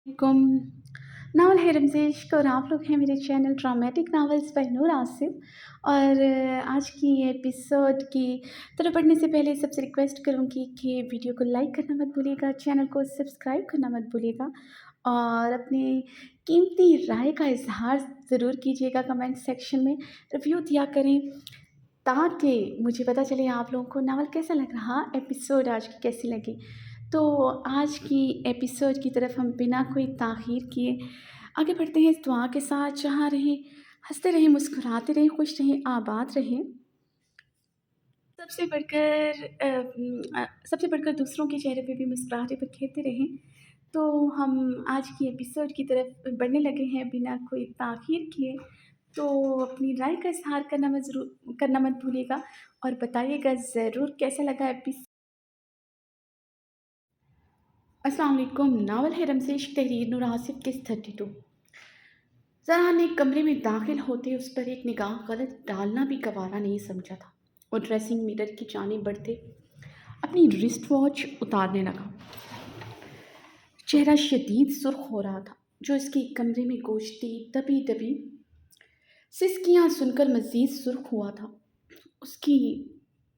कम novel है रमज़ेश और आप लोग हैं मेरे चैनल ड्रामेटिक नावल्स बाय नूर आसिफ। और आज की एपिसोड की तरफ बढ़ने से पहले सबसे रिक्वेस्ट करूँगी कि वीडियो को लाइक करना मत भूलिएगा, चैनल को सब्सक्राइब करना मत भूलिएगा और अपनी कीमती राय का इजहार ज़रूर कीजिएगा कमेंट सेक्शन में। रिव्यू दिया करें ताकि मुझे पता चले आप लोगों को नावल कैसा लग रहा, एपिसोड आज की कैसी लगी। तो आज की एपिसोड की तरफ हम बिना कोई ताख़ीर किए आगे बढ़ते हैं इस दुआ के साथ। जहाँ रहें हंसते रहें, मुस्कुराते रहें, खुश रहें, आबाद रहें। सबसे बढ़कर दूसरों के चेहरे पे भी मुस्कुराहटें बिखेरते रहें। तो हम आज की एपिसोड की तरफ बढ़ने लगे हैं बिना कोई ताख़ीर किए। तो अपनी राय का इज़हार करना मत भूलिएगा और बताइएगा ज़रूर कैसा लगा एपिसोड। अस्सलाम वालेकुम। नावल है रमज़ेश तहरीर नूर आसिफ किस 32। ज़रा ने कमरे में दाखिल होते उस पर एक निगाह गलत डालना भी गवारा नहीं समझा था। वो ड्रेसिंग मिरर की जानिब बढ़ते अपनी रिस्ट वॉच उतारने लगा। चेहरा शदीद सुर्ख हो रहा था जो इसके कमरे में गूंजती दबी दबी सिसकियां सुनकर मज़ीद सुर्ख हुआ था। उसकी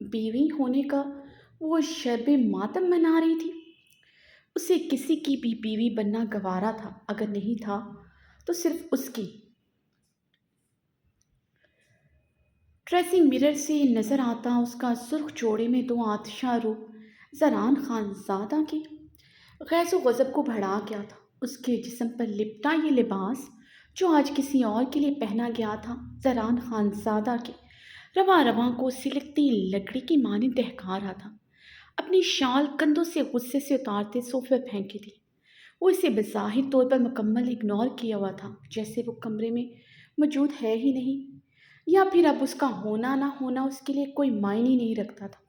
बीवी होने का वो शर्बे मातम मना रही थी। उसे किसी की भी बीवी बनना गवारा था, अगर नहीं था तो सिर्फ उसकी। ड्रेसिंग मिरर से नज़र आता उसका सुर्ख जोड़े में दो आतिशा रूप ज़रान खानज़ादा के गैज़ो गज़ब को बढ़ा गया था। उसके जिस्म पर लिपटा ये लिबास जो आज किसी और के लिए पहना गया था, ज़रान खानज़ादा के रवां रवां को सिलकती लकड़ी की माने दहका रहा था। अपनी शाल कंधों से गुस्से से उतारते सोफे पर फेंकी थी। वो इसे बज़ाहिर तौर पर मुकम्मल इग्नोर किया हुआ था, जैसे वो कमरे में मौजूद है ही नहीं, या फिर अब उसका होना ना होना उसके लिए कोई मायने नहीं रखता था।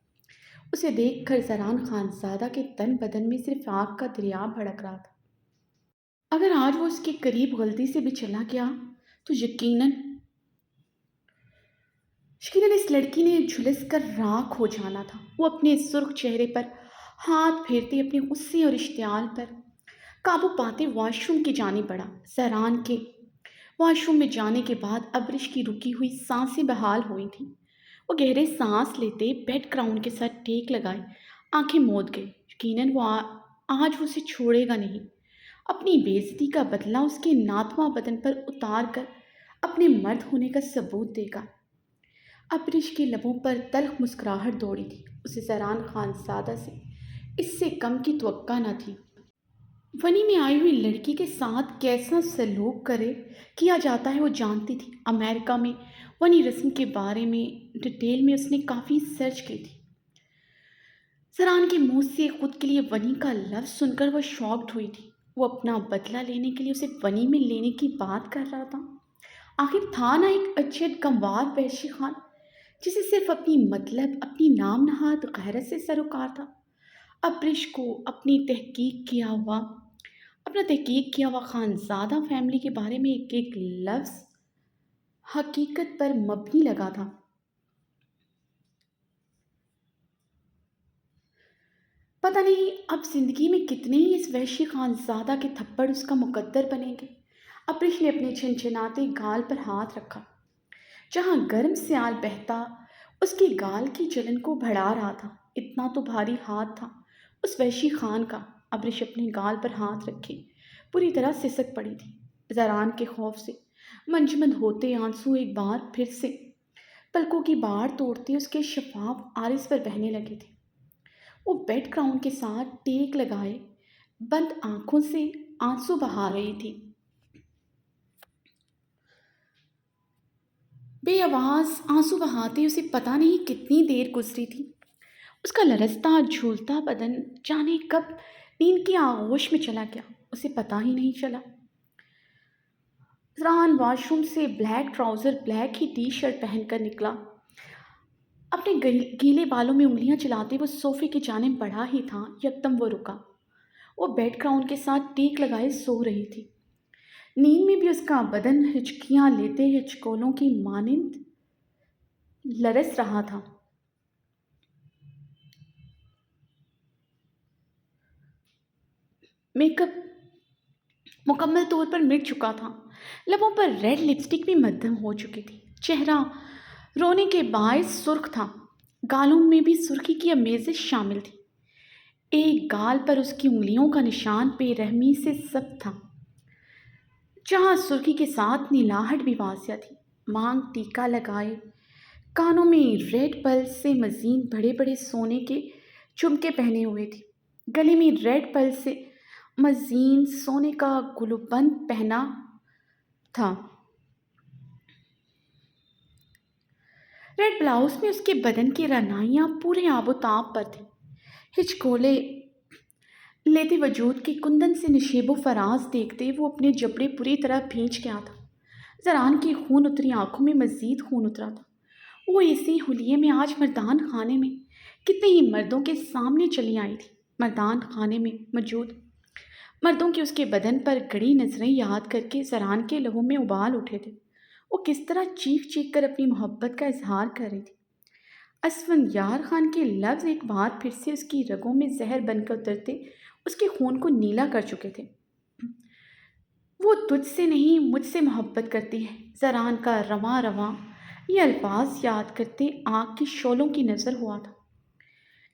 उसे देखकर ज़रान खानज़ादा के तन बदन में सिर्फ आग का दरिया भड़क रहा था। अगर आज वो उसके करीब गलती से भी चला गया तो यकीनन यकीनन इस लड़की ने झुलस कर राख हो जाना था। वो अपने सुर्ख चेहरे पर हाथ फेरते अपने गुस्से और इश्तियाल पर काबू पाते वॉशरूम की जाने पड़ा। जहरान के वॉशरूम में जाने के बाद अब्रिश की रुकी हुई सांसें बहाल हुई थीं। वो गहरे सांस लेते बेड ग्राउंड के साथ टेक लगाए आंखें मूंद गए। यकीनन आज वो उसे छोड़ेगा नहीं। अपनी बेइज्जती का बदला उसके नातवा बदन पर उतार कर अपने मर्द होने का सबूत देगा। अब्रिश के लबों पर तल्ख मुस्कुराहट दौड़ी थी। उसे जहरान खानज़ादा से इससे कम की तवक्का न थी। वनी में आई हुई लड़की के साथ कैसा सलूक करे किया जाता है वो जानती थी। अमेरिका में वनी रस्म के बारे में डिटेल में उसने काफ़ी सर्च की थी। जरान के मुंह से खुद के लिए वनी का लफ्ज़ सुनकर वह शॉक्ड हुई थी। वो अपना बदला लेने के लिए उसे वनी में लेने की बात कर रहा था। आखिर था ना एक अजद गंवार वहशी खान जिसे सिर्फ अपनी मतलब अपनी नाम नहाद गैरत से सरोकार था। अब्रिश को अपना तहकीक किया हुआ खानज़ादा फैमिली के बारे में एक एक लफ्ज़ हकीकत पर मबनी लगा था। पता नहीं अब जिंदगी में कितने ही इस वहशी खानज़ादा के थप्पड़ उसका मुकद्दर बनेंगे। अब्रिश ने अपने छनछनाते गाल पर हाथ रखा जहाँ गर्म स्याल बहता उसके गाल की जलन को बढ़ा रहा था। इतना तो भारी हाथ था उस वहशी खान का। अब्रिश अपने गाल पर हाथ रखे पूरी तरह सिसक पड़ी थी। जरान के खौफ से मंजमद होते आंसू एक बार फिर से पलकों की बाढ़ तोड़ते उसके शफाफ आरिस पर बहने लगे थे। वो बेड ग्राउंड के साथ टेक लगाए बंद आंखों से आंसू बहा रही थी। बेआवाज आंसू बहाते उसे पता नहीं कितनी देर गुजरी थी। उसका लरसता झूलता बदन जाने कब नींद की आगोश में चला गया, उसे पता ही नहीं चला। जरान वॉशरूम से ब्लैक ट्राउज़र ब्लैक ही टी शर्ट पहनकर निकला। अपने गीले बालों में उंगलियां चलाते वो सोफे की जानिब बढ़ा ही था, यकदम वो रुका। वो बेड ग्राउंड के साथ टेक लगाए सो रही थी। नींद में भी उसका बदन हिचकियां लेते हिचकोलों की मानिंद लरस रहा था। मेकअप मुकम्मल तौर पर मिट चुका था। लबों पर रेड लिपस्टिक भी मद्धम हो चुकी थी। चेहरा रोने के बायस सुर्ख था। गालों में भी सुर्खी की अमेज़िश शामिल थी। एक गाल पर उसकी उंगलियों का निशान बेरहमी से सख्त था, जहाँ सुर्खी के साथ नीलाहट भी वासिया थी। मांग टीका लगाए, कानों में रेड पर्ल से मजीन बड़े बड़े सोने के झुमके पहने हुए थी। गले में रेड पर्ल से मजीन सोने का गुलबंद पहना था। रेड ब्लाउज में उसके बदन की रनाइयाँ पूरे आबोताब पर थी। हिचकोले लेते वजूद की कुंदन से निशेबो फराज देखते वो अपने जबड़े पूरी तरह भींच गया था। जरान की खून उतरी आंखों में मजीद खून उतरा था। वो इसी हुलिये में आज मर्दान खाने में कितने ही मर्दों के सामने चली आई थी। मर्दान खाने में मौजूद मर्दों की उसके बदन पर गड़ी नजरें याद करके जरान के लहू में उबाल उठे थे। वो किस तरह चीख चीख कर अपनी मोहब्बत का इजहार कर रही थी। असफंयार खान के लफ्ज़ एक बार फिर से उसकी रगों में जहर बनकर उतरते उसके खून को नीला कर चुके थे। वो तुझसे नहीं मुझसे मोहब्बत करती है, जरान का रवां रवां ये अल्फाज याद करते आँख की शोलों की नज़र हुआ था।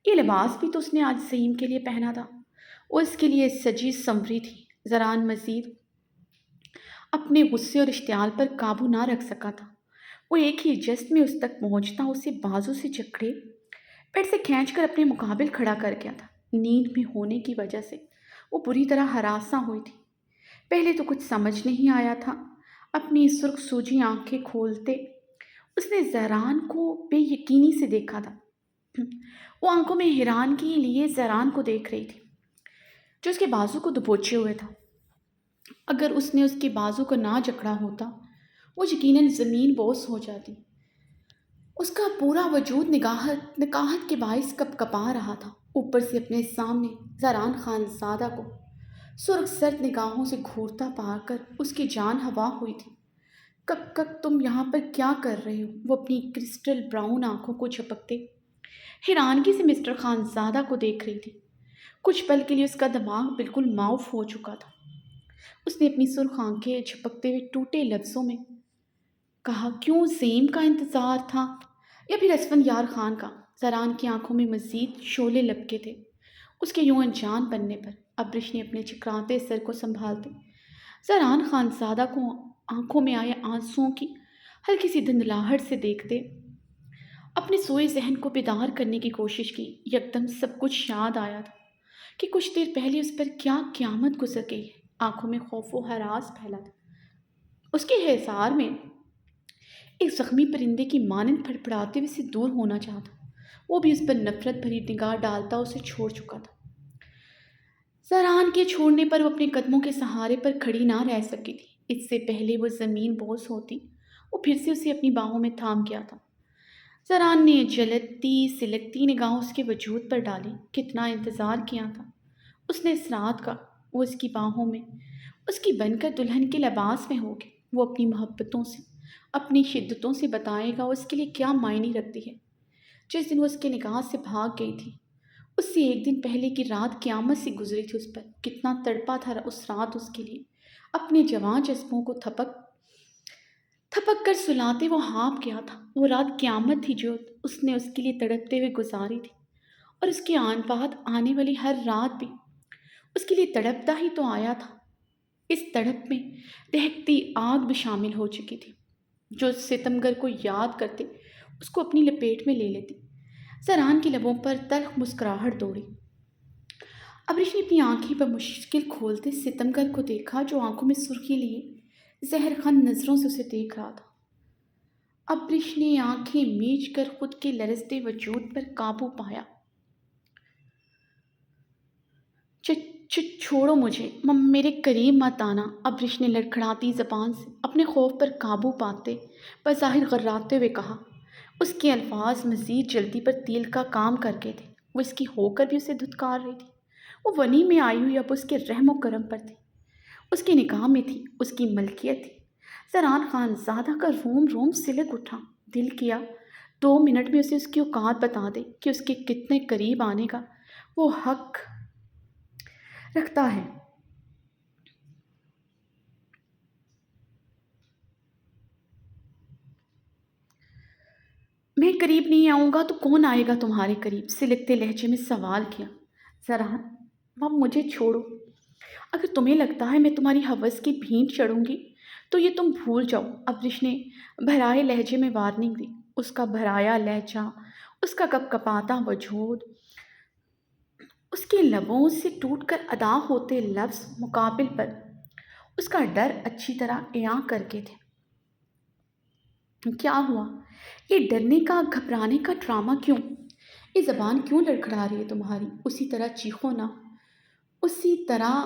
ये लिबास भी तो उसने आज सईम के लिए पहना था। वो इसके लिए सजी संवरी थी। जरान मजीद अपने गुस्से और इश्तियाल पर काबू ना रख सका था। वो एक ही जस्ट में उस तक पहुंचता उसे बाजू से जकड़े पेट से खींचकर अपने मुकाबिल खड़ा कर गया था। नींद में होने की वजह से वो बुरी तरह हरासा हुई थी। पहले तो कुछ समझ नहीं आया था। अपनी सुर्ख सूजी आंखें खोलते उसने जहरान को बेयकीनी से देखा था। वो आंखों में हैरानगी लिए जहरान को देख रही थी, जो उसके बाजू को दबोचे हुए था। अगर उसने उसके बाजू को ना जकड़ा होता, वो यकीनन ज़मीन बोस हो जाती। उसका पूरा वजूद निगाहत निकाहत के बाइस कपकपा रहा था। ऊपर से अपने सामने जरान खानजादा को सुर्ख सर्द निगाहों से घूरता पाकर उसकी जान हवा हुई थी। कब कब तुम यहाँ पर क्या कर रहे हो? वो अपनी क्रिस्टल ब्राउन आंखों को झपकते हैरानगी से मिस्टर खानजादा को देख रही थी। कुछ पल के लिए उसका दिमाग बिल्कुल माउफ हो चुका था। उसने अपनी सुर्ख आंखें झपकते हुए टूटे लफ्ज़ों में कहा, क्यों ज़ेम का इंतज़ार था या फिर असफंयार खान का? जरान की आंखों में मज़ीद शोले लपके थे। उसके यूं अनजान बनने पर अब्रिश ने अपने चिकराते सर को संभालते जरान खानजादा को आंखों में आए आंसुओं की हल्की सी धुंधलाहट से देखते अपने सोए जहन को बेदार करने की कोशिश की। यकदम सब कुछ याद आया था कि कुछ देर पहले उस पर क्या क़यामत गुजर गई है। आंखों में खौफ व हरास फैला था। उसके हिसार में एक जख्मी परिंदे की मानंद फड़फड़ाते हुए से दूर होना चाहता। वो भी उस पर नफरत भरी निगाह डालता उसे छोड़ चुका था। जरान के छोड़ने पर वो अपने कदमों के सहारे पर खड़ी ना रह सकी थी। इससे पहले वो ज़मीन बोस होती, वो फिर से उसे अपनी बाहों में थाम गया था। जरान ने जलती सिलकती निगाह उसके वजूद पर डाली। कितना इंतज़ार किया था उसने इस रात का। वो उसकी बाहों में उसकी बनकर दुल्हन के लिबास में होगी। वो अपनी मोहब्बतों से अपनी शिद्दतों से बताएगा उसके लिए क्या मायने रखती है। जिस दिन वो उसके निगाह से भाग गई थी, उससे एक दिन पहले की रात क़यामत से गुजरी थी। उस पर कितना तड़पा था उस रात उसके लिए। अपने जवान जिस्मों को थपक थपक कर सुलाते वो हाँप गया था। वो रात क़यामत थी जो उसने उसके लिए तड़पते हुए गुजारी थी। और उसके आन बाद आने वाली हर रात भी उसके लिए तड़पता ही तो आया था। इस तड़प में दहकती आग भी शामिल हो चुकी थी, जो सितमगर को याद करते उसको अपनी लपेट में ले लेती। जरान की लबों पर तल्ख मुस्कुराहट दौड़ी। अबरीश ने अपनी आंखें पर मुश्किल खोलते सितमगर को देखा, जो आंखों में सुर्खी लिए जहरखन नज़रों से उसे देख रहा था। अबरीश ने आंखें मीच कर खुद के लरजते वजूद पर काबू पाया। छोड़ो मुझे, मेरे करीब मत आना। अबरीश ने लड़खड़ाती जबान से अपने खौफ पर काबू पाते बज़ाहिर गर्राते हुए कहा। उसके अल्फाज मज़ीद जल्दी पर तील का काम कर गए थे। वो इसकी होकर भी उसे धुतकार रही थी। वो वनी में आई हुई अब उसके रहमो करम पर थी, उसकी निगाह में थी, उसकी मलकियत थी। जरान खानज़ादा का रोम रोम सिलक उठा। दिल किया 2 मिनट में उसे उसकी औकात बता दे कि उसके कितने करीब आने का वो हक रखता है। میں قریب نہیں آؤں گا تو کون آئے گا تمہارے قریب؟ سلکتے لہجے میں سوال کیا۔ زران، اب مجھے چھوڑو۔ اگر تمہیں لگتا ہے میں تمہاری ہوس کی بھینٹ چڑھوں گی تو یہ تم بھول جاؤ۔ ابرش نے بھرائے لہجے میں وارننگ دی۔ اس کا بھرایا لہجہ، اس کا کپ کپاتا وجود، اس کے لبوں سے ٹوٹ کر ادا ہوتے لفظ مقابل پر اس کا ڈر اچھی طرح عیاں کر کے تھے۔ کیا ہوا؟ یہ ڈرنے کا گھبرانے کا ڈرامہ کیوں؟ یہ زبان کیوں لڑکھڑا رہی ہے تمہاری؟ اسی طرح چیخو نہ، اسی طرح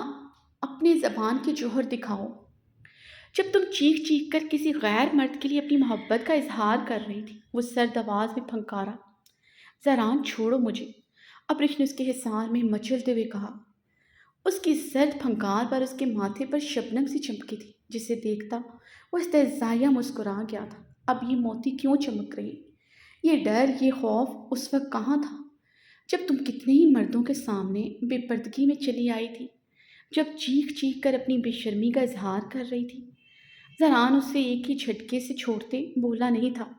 اپنے زبان کے جوہر دکھاؤ جب تم چیخ چیخ کر کسی غیر مرد کے لیے اپنی محبت کا اظہار کر رہی تھی۔ وہ سرد آواز میں پھنکارا۔ زران، چھوڑو مجھے، ابرش نے اس کے حصار میں مچلتے ہوئے کہا۔ اس کی سرد پھنکار پر اس کے ماتھے پر شبنم سی چمکی تھی، جسے دیکھتا وہ استہزائیہ مسکرا گیا تھا۔ اب یہ موتی کیوں چمک رہی؟ یہ ڈر، یہ خوف اس وقت کہاں تھا جب تم کتنے ہی مردوں کے سامنے بے پردگی میں چلی آئی تھی، جب چیخ چیخ کر اپنی بے شرمی کا اظہار کر رہی تھی؟ زران اسے ایک ہی جھٹکے سے چھوڑتے بولا نہیں تھا،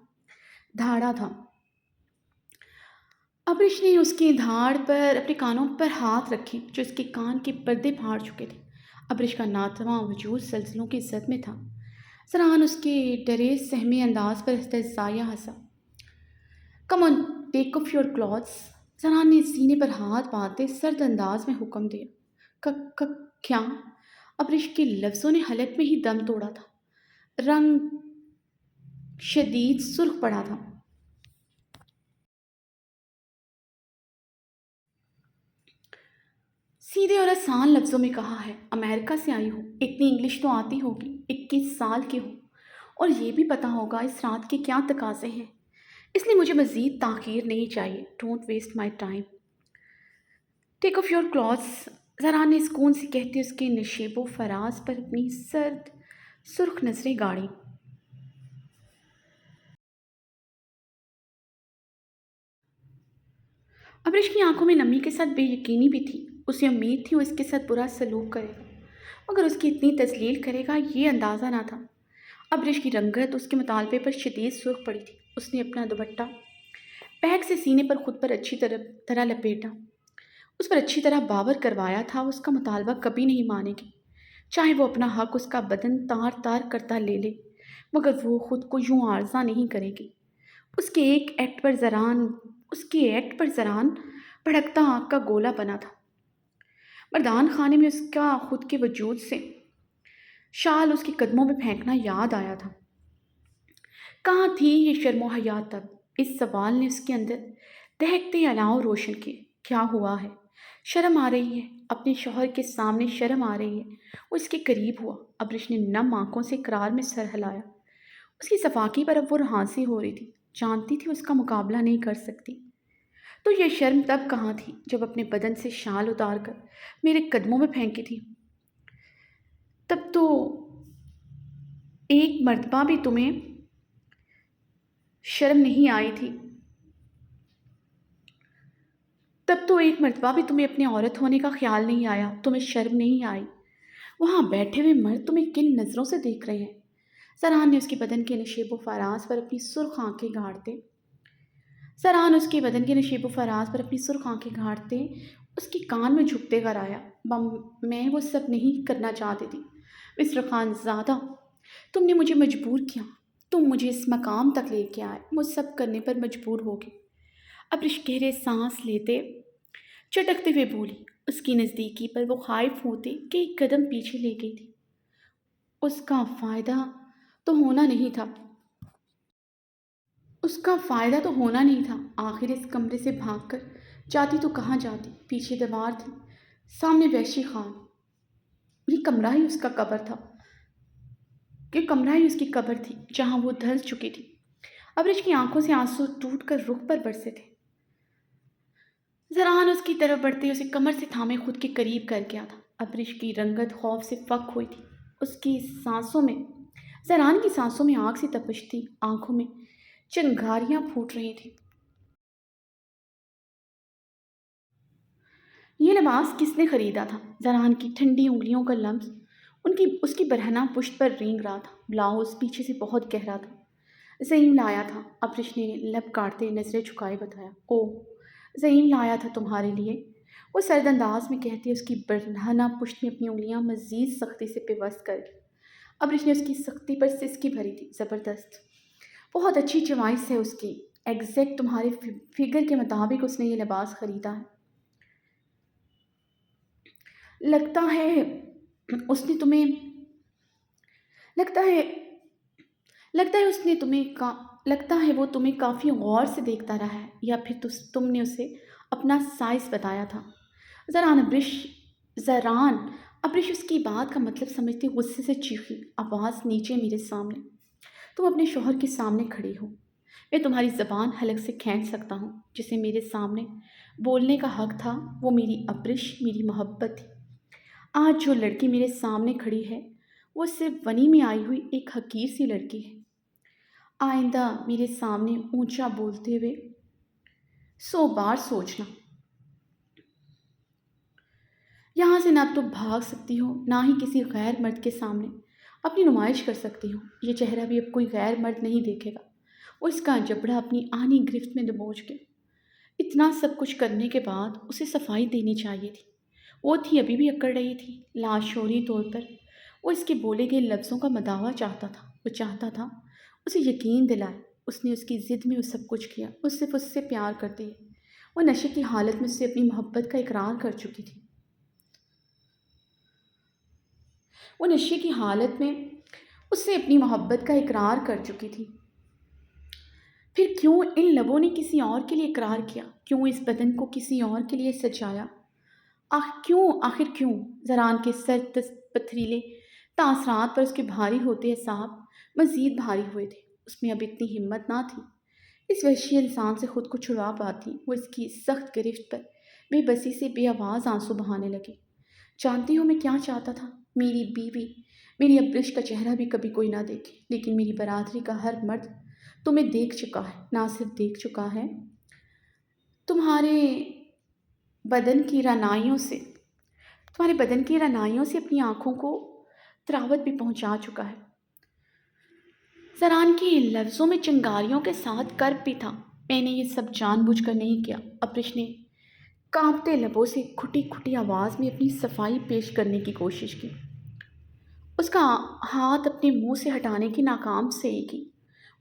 دھاڑا تھا۔ ابرش نے اس کی دھاڑ پر اپنے کانوں پر ہاتھ رکھے جو اس کے کان کے پردے پھاڑ چکے تھے۔ ابرش کا ناتواں وجود زلزلوں کی زد میں تھا۔ زران اس کے ڈرے سہمے انداز پر استہزائیہ ہنسا۔ کم آن، ٹیک آف یور کلوتھس۔ زران نے سینے پر ہاتھ باندھتے سرد انداز میں حکم دیا۔ کیا؟ ابرش کے لفظوں نے حلق میں ہی دم توڑا تھا۔ رنگ شدید سرخ پڑا تھا۔ سیدھے اور آسان لفظوں میں کہا ہے، امریکہ سے آئی ہو، اتنی انگلش تو آتی ہوگی، 21 سال کی ہو، اور یہ بھی پتہ ہوگا اس رات کے کیا تقاضے ہیں، اس لیے مجھے مزید تاخیر نہیں چاہیے۔ Don't waste my time. Take off your clothes. زران نے سکون سے کہتے اس کے نشیب و فراز پر اپنی سرد سرخ نظریں گاڑی۔ ابرش کی آنکھوں میں نمی کے ساتھ بے یقینی بھی تھی۔ اسے امید تھی وہ اس کے ساتھ برا سلوک کرے گا، مگر اس کی اتنی تذلیل کرے گا یہ اندازہ نہ تھا۔ ابرش کی رنگت اس کے مطالبے پر شدید سرخ پڑی تھی۔ اس نے اپنا دوپٹہ بیگ سے سینے پر خود پر اچھی طرح لپیٹا، اس پر اچھی طرح بابر کروایا تھا۔ اس کا مطالبہ کبھی نہیں مانے گی، چاہے وہ اپنا حق اس کا بدن تار تار کرتا لے لے، مگر وہ خود کو یوں عارضہ نہیں کرے گی۔ اس کے ایکٹ پر زران بھڑکتا آگ کا گولہ بنا تھا۔ مردان خانے میں اس کا خود کے وجود سے شال اس کے قدموں میں پھینکنا یاد آیا تھا۔ کہاں تھی یہ شرم و حیا تب؟ اس سوال نے اس کے اندر دہکتے الاؤ روشن کیے۔ کیا ہوا ہے؟ شرم آ رہی ہے، اپنے شوہر کے سامنے شرم آ رہی ہے۔ وہ اس کے قریب ہوا۔ ابرش نے نم آنکھوں سے اقرار میں سر ہلایا۔ اس کی صفاقی پر اب وہ ہانسی ہو رہی تھی، جانتی تھی اس کا مقابلہ نہیں کر سکتی۔ تو یہ شرم تب کہاں تھی جب اپنے بدن سے شال اتار کر میرے قدموں میں پھینکی تھی؟ تب تو ایک مرتبہ بھی تمہیں شرم نہیں آئی تھی؟ تب تو ایک مرتبہ بھی تمہیں اپنے عورت ہونے کا خیال نہیں آیا، تمہیں شرم نہیں آئی؟ وہاں بیٹھے ہوئے مرد تمہیں کن نظروں سے دیکھ رہے ہیں؟ زران نے اس کے بدن کے نشیب و فراز پر اپنی سرخ آنکھیں گھاڑتے اس کے کان میں جھکتے کر آیا۔ میں وہ سب نہیں کرنا چاہتی تھی مسٹر خان زادہ، تم نے مجھے مجبور کیا، تم مجھے اس مقام تک لے کے آئے، وہ سب کرنے پر مجبور ہو گئے۔ ابرش گہرے سانس لیتے چٹکتے ہوئے بولی۔ اس کی نزدیکی پر وہ خائف ہوتے کہ ایک قدم پیچھے لے گئی تھی۔ اس کا فائدہ تو ہونا نہیں تھا۔ آخر اس کمرے سے بھاگ کر جاتی تو کہاں جاتی؟ پیچھے دیوار تھی، سامنے وحشی خان۔ یہ کمرہ ہی اس کی قبر تھی جہاں وہ دھل چکی تھی۔ ابرش کی آنکھوں سے آنسو ٹوٹ کر رخ پر برسے تھے۔ زران اس کی طرف بڑھتے اسے کمر سے تھامے خود کے قریب کر گیا تھا۔ ابرش کی رنگت خوف سے فک ہوئی تھی۔ زران کی سانسوں میں آگ سی تپش تھی، آنکھوں میں چنگاریاں پھوٹ رہی تھیں۔ یہ لباس کس نے خریدا تھا؟ زران کی ٹھنڈی انگلیوں کا لمس اس کی برہنہ پشت پر رینگ رہا تھا۔ بلاؤز پیچھے سے بہت گہرا تھا، ज़हीम लाया था, अब्रिश ने लब काटते नज़रें झुकाए बताया। ओह, ज़हीम लाया था तुम्हारे लिए, वो सर्द अंदाज में कहती उसकी बरहना पुश्त में अपनी उंगलियां मज़ीद सख्ती से पिवस्त कर ली। अब्रिश ने उसकी सख्ती पर सिसकी भरी थी। ज़बरदस्त, बहुत अच्छी चॉइस है उसकी। एग्जैक्ट तुम्हारे फिगर के मुताबिक उसने ये लिबास ख़रीदा है। लगता है उसने तुम्हें लगता है लगता है उसने तुम्हें का लगता है वो तुम्हें काफ़ी गौर से देखता रहा है, या फिर तुमने उसे अपना साइज़ बताया था। ज़रान अब्रिश ज़रान अब्रिश उसकी बात का मतलब समझती गुस्से से चीखी, आवाज़ नीचे मेरे सामने। तुम अपने शौहर के सामने खड़ी हो, मैं तुम्हारी ज़बान हलक से खींच सकता हूँ। जिसे मेरे सामने बोलने का हक था वो मेरी अब्रिश, मेरी मोहब्बत थी। आज जो लड़की मेरे सामने खड़ी है वो सिर्फ वनी में आई हुई एक हकीर सी लड़की है। आइंदा मेरे सामने ऊंचा बोलते हुए 100 बार सोचना। यहाँ से ना तो भाग सकती हो, ना ही किसी गैर मर्द के सामने अपनी नुमाइश कर सकती हो। ये चेहरा भी अब कोई गैर मर्द नहीं देखेगा। वो इसका जबड़ा अपनी आनी गिरफ्त में दबोच के, इतना सब कुछ करने के बाद उसे सफाई देनी चाहिए थी। वो थी अभी भी अकड़ रही थी लाशोरी तौर पर। वो इसके बोले गए लफ्ज़ों का मदावा चाहता था। वो चाहता था उसे यकीन दिलाए। उसने उसकी ज़िद में वो सब कुछ किया। वो सिर्फ उससे प्यार करती है। वो नशे की हालत में उससे अपनी मोहब्बत का इकरार कर चुकी थी। वो नशे की हालत में उससे अपनी मोहब्बत का इकरार कर चुकी थी। फिर क्यों इन लबों ने किसी और के लिए इकरार किया? क्यों इस बदन को किसी और के लिए सजाया? आखिर क्यों? ज़रान के पथरीले तासरात पर उसके भारी होते हिसाब मज़ीद भारी हुए थे। उसमें अब इतनी हिम्मत ना थी इस वहशी इंसान से खुद को छुड़ा पाती। वो इसकी सख्त गिरफ्त पर बेबसी से बेआवाज़ आंसू बहाने लगी। जानती हो मैं क्या चाहता था? मेरी बीवी, मेरी अब्रिश का चेहरा भी कभी कोई ना देखे, लेकिन मेरी बरादरी का हर मर्द तुम्हें देख चुका है। ना सिर्फ देख चुका है, तुम्हारे बदन की रनाइयों से तुम्हारे बदन की रनाइयों से अपनी आंखों को तरावत भी पहुंचा चुका है। जरान के लफ्ज़ों में चिंगारियों के साथ कर्ब भी था। मैंने ये सब जानबूझकर नहीं किया। अब्रिश ने कांपते लबों से खुटी खुटी आवाज़ में अपनी सफाई पेश करने की कोशिश की। उसका हाथ अपने मुंह से हटाने की नाकाम से की।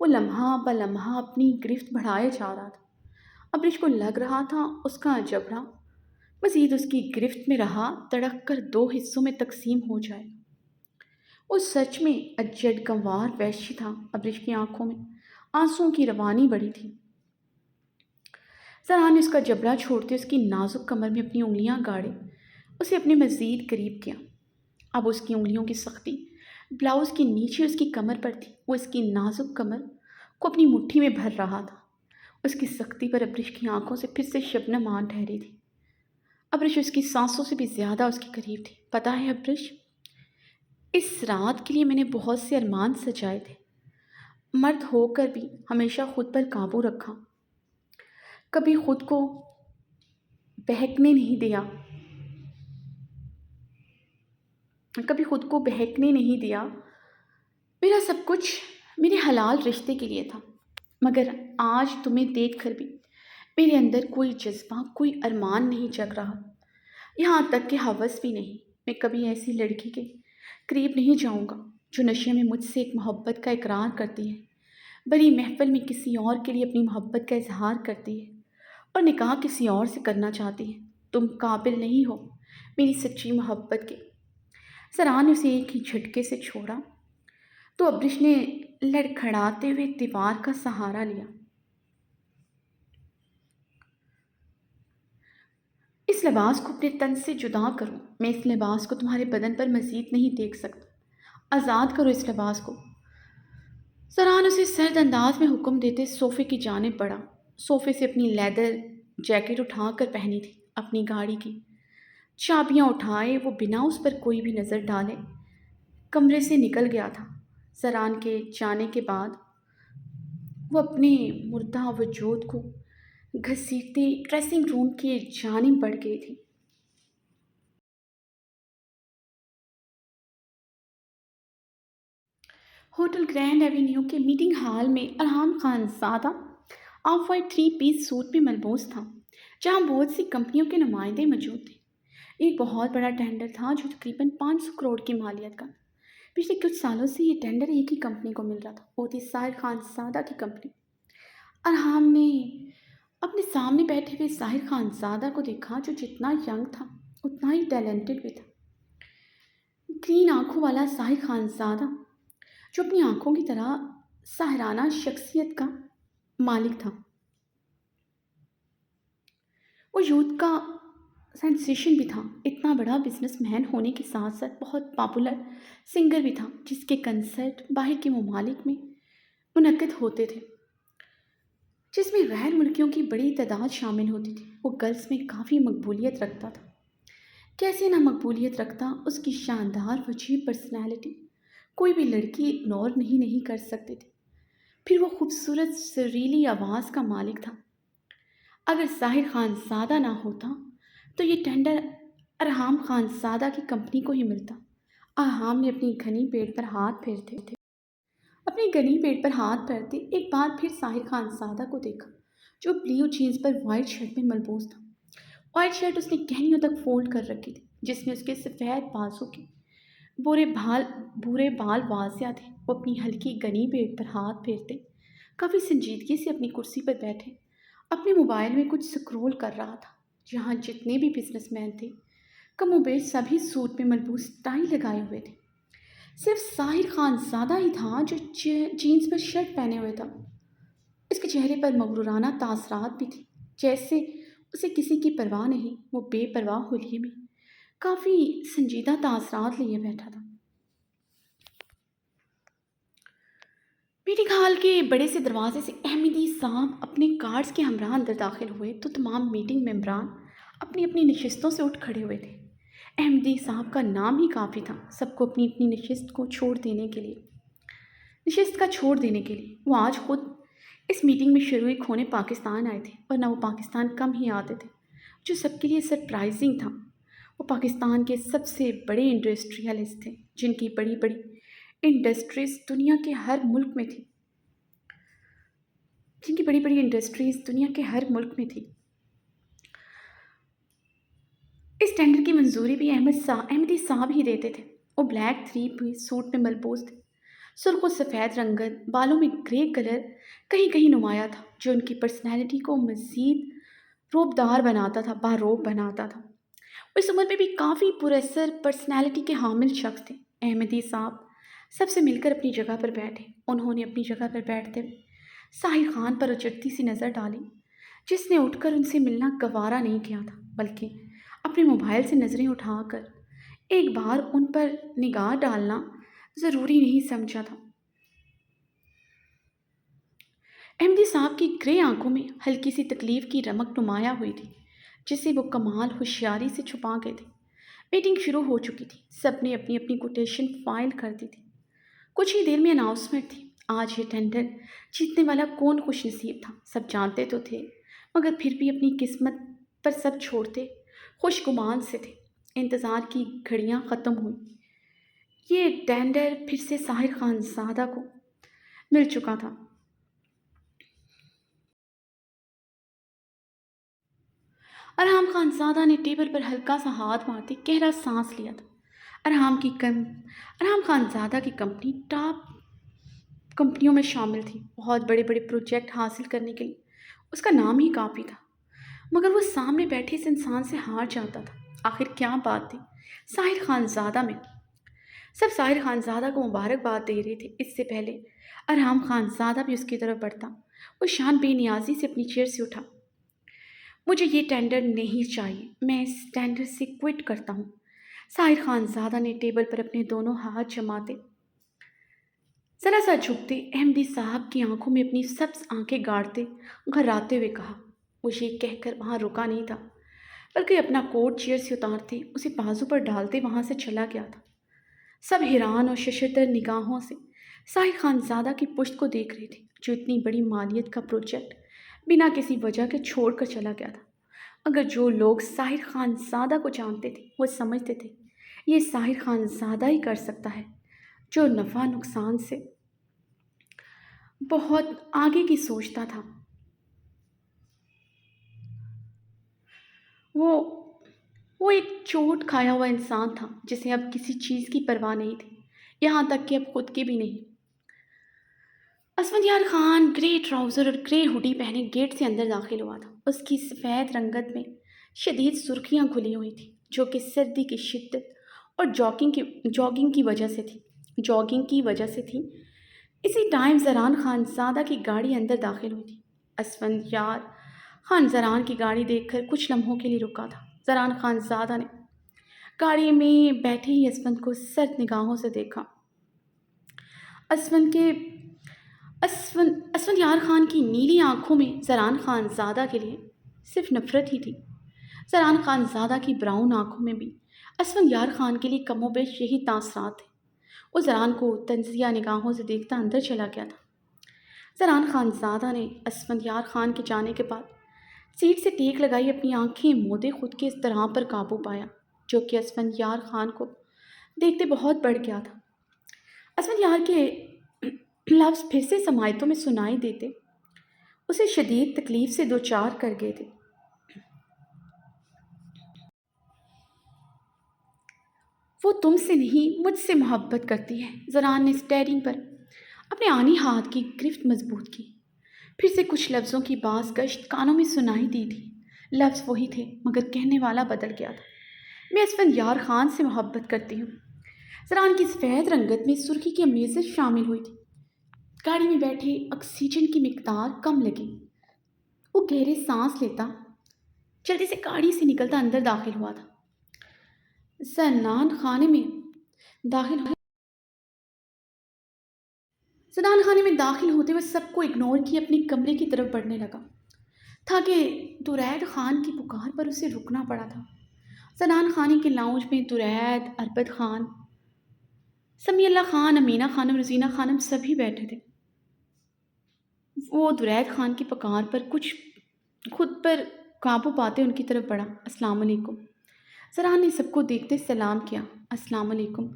वो लम्हा ब लम्हा अपनी गिरफ्त बढ़ाए जा रहा था। अब्रिश को लग रहा था उसका जबड़ा मजीद उसकी गिरफ्त में रहा तड़क कर दो हिस्सों में तकसीम हो जाए। वो सच में अजड गंवार वैश्य था। अब्रिश की आंखों में आंसुओं की रवानी बढ़ी थी। जरा ने उसका जबड़ा छोड़ते उसकी नाजुक कमर में अपनी उंगलियां गाड़े उसे अपने मज़ीद करीब किया। अब उसकी उंगलियों की सख्ती ब्लाउज़ के नीचे उसकी कमर पर थी। वो इसकी नाजुक कमर को अपनी मुट्ठी में भर रहा था। उसकी सख्ती पर अब्रिश की आंखों से फिर से शबनम आन ठहरी थी। अब्रिश उसकी सांसों से भी ज़्यादा उसके करीब थी। पता है अब्रिश, इस रात के लिए मैंने बहुत से अरमान सजाए थे। मर्द होकर भी हमेशा खुद पर काबू रखा, कभी खुद को बहकने नहीं दिया कभी खुद को बहकने नहीं दिया। मेरा सब कुछ मेरे हलाल रिश्ते के लिए था। मगर आज तुम्हें देख कर भी मेरे अंदर कोई जज्बा, कोई अरमान नहीं जग रहा। यहाँ तक कि हवस भी नहीं। मैं कभी ऐसी लड़की के करीब नहीं जाऊँगा जो नशे में मुझसे एक मोहब्बत का इकरार करती है, बड़ी महफिल में किसी और के लिए अपनी मोहब्बत का इजहार करती है और निकाह किसी और से करना चाहती है। तुम काबिल नहीं हो मेरी सच्ची मोहब्बत के। सराह ने उसे एक ही झटके से छोड़ा तो अब्रिश ने लड़खड़ाते हुए दीवार का सहारा लिया। इस लिबास को अपने तन से जुदा करो। मैं इस लिबास को तुम्हारे बदन पर मजीद नहीं देख सकता। आज़ाद करो इस लिबास को। सरान उसे सर्द अंदाज में हुक्म देते सोफे की जानिब बढ़ा। सोफे से अपनी लेदर जैकेट उठा कर पहनी थी। अपनी गाड़ी की चाबियां उठाए वो बिना उस पर कोई भी नज़र डाले कमरे से निकल गया था। सरान के जाने के बाद वो अपने मुर्दा वजूद को घसीटती ड्रेसिंग रूम की जानिब बढ़ गई थी। होटल ग्रैंड एवेन्यू के मीटिंग हॉल में Arham Khan Zada off white three piece suit में मलबूस था, जहां बहुत सी कंपनियों के नुमाइंदे मौजूद थे। एक बहुत बड़ा टेंडर था जो तकरीबन 500 करोड़ की मालियत का। पिछले कुछ सालों से ये टेंडर एक ही कंपनी को मिल रहा था, वो थी साहिर खान ज़ादा की कंपनी। अरहाम ने अपने सामने बैठे हुए साहिर खान ज़ादा को देखा, जो जितना यंग था उतना ही टैलेंटेड भी था। ग्रीन आंखों वाला साहिर खान ज़ादा, जो अपनी आंखों की तरह साहराना शख्सियत का मालिक था। वो यूथ का सेंसेशन भी था। इतना बड़ा बिजनेसमैन होने के साथ साथ बहुत पॉपुलर सिंगर भी था, जिसके कंसर्ट बाहर के ममालिक में मुनक्किद होते थे, जिसमें गैर मुल्कियों की बड़ी तादाद शामिल होती थी। वो गर्ल्स में काफ़ी मकबूलियत रखता था। कैसे ना मकबूलियत रखता, उसकी शानदार वजीब पर्सनैलिटी कोई भी लड़की इग्नोर नहीं कर सकती थी। फिर वो खूबसूरत सुरीली आवाज़ का मालिक था। अगर साहिर खान ज़ादा ना होता तो ये टेंडर अरहाम खान ज़ादा की कंपनी को ही मिलता। अरहाम ने अपनी घनी पेट पर हाथ फेरते थे अपनी घनी पेट पर हाथ फेरते एक बार फिर साहिर खान ज़ादा को देखा, जो ब्लू जीन्स पर वाइट शर्ट में मलबूस था। वाइट शर्ट उसने टहनियों तक फोल्ड कर रखी थी, जिसमें उसके सफ़ेद बाजू के बुरे बाल भूरे बाल वाजिया थे। वो अपनी हल्की घनी पेट पर हाथ फेरते काफ़ी संजीदगी से अपनी कुर्सी पर बैठे अपने मोबाइल में कुछ स्क्रॉल कर रहा था। जहाँ जितने भी बिजनेसमैन थे, कमोबेश सभी सूट में मलबूस टाई लगाए हुए थे। सिर्फ साहिर खान ज़्यादा ही था जो जीन्स पर शर्ट पहने हुए था। उसके चेहरे पर मगरूराना तासरात भी थी, जैसे उसे किसी की परवाह नहीं। वो बेपरवाह होलिये में काफ़ी संजीदा तासरात लिए बैठा था। मीटिंग हॉल के बड़े से दरवाजे से अहमदी साहब अपने कार्ड्स के हमरा अंदर दाखिल हुए तो तमाम मीटिंग मेंबरान अपनी अपनी नशिस्तों से उठ खड़े हुए थे। अहमदी साहब का नाम ही काफ़ी था सबको अपनी अपनी नशिस्त का छोड़ देने के लिए। वो आज खुद इस मीटिंग में शरीक होने पाकिस्तान आए थे, वरना वो पाकिस्तान कम ही आते थे। जो सबके लिए सरप्राइजिंग था, वो पाकिस्तान के सबसे बड़े इंडस्ट्रियलिस्ट थे, जिनकी बड़ी बड़ी इंडस्ट्रीज़ दुनिया के हर मुल्क में थी जिनकी बड़ी बड़ी इंडस्ट्रीज़ दुनिया के हर मुल्क में थी। इस टेंडर की मंजूरी भी अहमदी साहब ही देते थे। वो ब्लैक थ्री पीस सूट में मलबूस थे। सुर्ख और सफ़ेद रंगत बालों में ग्रे कलर कहीं कहीं नुमाया था, जो उनकी पर्सनैलिटी को मज़ीद रोबदार बनाता था, बारोब बनाता था। वो इस उम्र में भी काफ़ी पुरअसर पर्सनैलिटी के हामिल शख्स थे। अहमदी साहब सबसे मिलकर अपनी जगह पर बैठे। उन्होंने अपनी जगह पर बैठते हुए साहिर खान पर उचटती सी नज़र डाली, जिसने उठकर उनसे मिलना गवारा नहीं किया था, बल्कि अपने मोबाइल से नज़रें उठाकर एक बार उन पर निगाह डालना ज़रूरी नहीं समझा था। अहमदी साहब की ग्रे आंखों में हल्की सी तकलीफ की रमक नुमाया हुई थी, जिसे वो कमाल होशियारी से छुपा गए थे। मीटिंग शुरू हो चुकी थी। सबने अपनी अपनी कोटेशन फाइल कर दी थी। कुछ ही देर में अनाउंसमेंट थी। आज ये टेंडर जीतने वाला कौन खुश नसीब था, सब जानते तो थे, मगर फिर भी अपनी किस्मत पर सब छोड़ते खुशगुमान से थे। इंतज़ार की घड़ियां ख़त्म हुई। ये टेंडर फिर से साहिर खान ज़ादा को मिल चुका था। अरहाम खानज़ादा ने टेबल पर हल्का सा हाथ मारते गहरा सांस लिया था। अरहाम खानज़ादा की कंपनी टॉप कंपनियों में शामिल थी। बहुत बड़े बड़े प्रोजेक्ट हासिल करने के लिए उसका नाम ही काफ़ी था, मगर वो सामने बैठे इस इंसान से हार जाता था। आखिर क्या बात थी साहिर खानज़ादा में? सब साहिर खानज़ादा को मुबारकबाद दे रहे थे। इससे पहले अरहाम खानज़ादा भी उसकी तरफ बढ़ता, वो शान बेनियाजी से अपनी चेयर से उठा। मुझे ये टेंडर नहीं चाहिए, मैं इस टेंडर से क्विट करता हूँ। साहिर खानज़ादा ने टेबल पर अपने दोनों हाथ जमाते ज़रा सा झुकते अहमदी साहब की आंखों में अपनी सब्ज आंखें गाड़ते घर्राते हुए कहा। वो ये कहकर वहाँ रुका नहीं था, बल्कि अपना कोट चेयर से उतारते उसे बाजू पर डालते वहाँ से चला गया था। सब हैरान और शशदर निगाहों से साहिर खानज़ादा की पुश्त को देख रहे थे, जो इतनी बड़ी मालियत का प्रोजेक्ट बिना किसी वजह के छोड़ कर चला गया था। अगर जो लोग साहिर खानज़ादा को जानते थे वो समझते थे ये साहिर खानज़ादा ही कर सकता है, जो नफ़ा नुकसान से बहुत आगे की सोचता था। वो वो एक चोट खाया हुआ इंसान था जिसे अब किसी चीज़ की परवाह नहीं थी, यहाँ तक कि अब खुद की भी नहीं। असफंदियार खान ग्रे ट्राउज़र और ग्रे हुडी पहने गेट से अंदर दाखिल हुआ था। उसकी सफ़ेद रंगत में शदीद सुर्खियाँ खुली हुई थी, जो कि सर्दी की शिद्दत और जॉगिंग की वजह से थी। इसी टाइम ज़रान खानज़ादा की गाड़ी अंदर दाखिल हुई थी। असफंदियार खान ज़रान की गाड़ी देखकर कुछ लम्हों के लिए रुका था। ज़रान खानज़ादा ने गाड़ी में बैठे ही असफंद को सर्द निगाहों से देखा। असफंद के असफंदियार खान की नीली आंखों में ज़रान खानज़ादा के लिए सिर्फ नफ़रत ही थी। ज़रान खानज़ादा की ब्राउन आंखों में भी असफंदियार खान के लिए कमोबेश यही तासरात थे। वो ज़रान को तंजिया निगाहों से देखता अंदर चला गया था। ज़रान खानज़ादा ने असफंदियार खान के जाने के बाद सीट से टेक लगाई अपनी आंखें मूंदे खुद के इस तरह पर काबू पाया, जो कि असफंदियार खान को देखते बहुत बढ़ गया था। असफंदियार के लफ्ज़ फिर से समायतों में सुनाई देते उसे शदीद तकलीफ से दो चार कर गए थे। वो तुमसे नहीं मुझसे मोहब्बत करती है। ज़रान ने स्टेयरिंग पर अपने आनी हाथ की गिरफ्त मजबूत की। फिर से कुछ लफ्ज़ों की बास गश्त कानों में सुनाई दी थी। लफ्ज़ वही थे मगर कहने वाला बदल गया था। मैं असफंदियार खान से मोहब्बत करती हूँ। ज़रान की सफ़ेद रंगत में सुर्खी की अमेज़त शामिल हुई थी। गाड़ी में बैठे ऑक्सीजन की मिकदार कम लगी। वो गहरे सांस लेता जल्दी से गाड़ी से निकलता अंदर दाखिल हुआ था। जन्नान खाने में दाखिल जनान खाने में दाखिल होते हुए सबको इग्नोर किए अपने कमरे की तरफ बढ़ने लगा था कि दुरैद खान की पुकार पर उसे रुकना पड़ा था। जनान खाने के लाउंज में दुरैद, अरबद खान, समी अल्लाह खान, अमीना खानम, रजीना खानम सभी बैठे थे। वो दुरैद खान की पुकार पर कुछ खुद पर काबू पाते उनकी तरफ बढ़ा। अस्सलाम वालेकुम। जरान ने सबको देखते सलाम किया। अस्सलाम वालेकुम।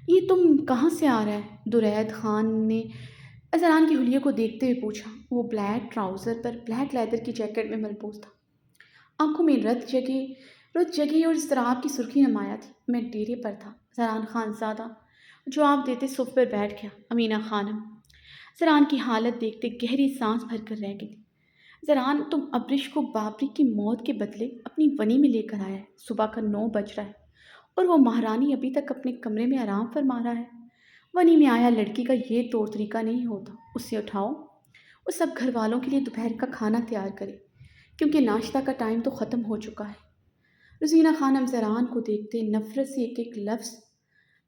ये तुम कहाँ से आ रहा है? दुरैद खान ने जरान की हुलिया को देखते हुए पूछा। वो ब्लैक ट्राउज़र पर ब्लैक लेदर की जैकेट में मलबूस था। आंखों में रत जगह और इसराब की सुर्खी नुमाया थी। मैं डेरे पर था। जरान खानज़ादा जवाब देते सोफ पर बैठ गया। अमीना खानम जरान की हालत देखते गहरी सांस भरकर रह गई थी। जरान, तुम अब्रिश को बाबरी की मौत के बदले अपनी वनी में लेकर आया है। सुबह का 9 बज रहा है और वो महारानी अभी तक अपने कमरे में आराम फरमा रहा है। वनी में आया लड़की का ये तौर तरीका नहीं होता। उसे उठाओ, वो सब घर वालों के लिए दोपहर का खाना तैयार करे, क्योंकि नाश्ता का टाइम तो ख़त्म हो चुका है। रजीना खानम जरान को देखते नफरत से एक एक लफ्ज़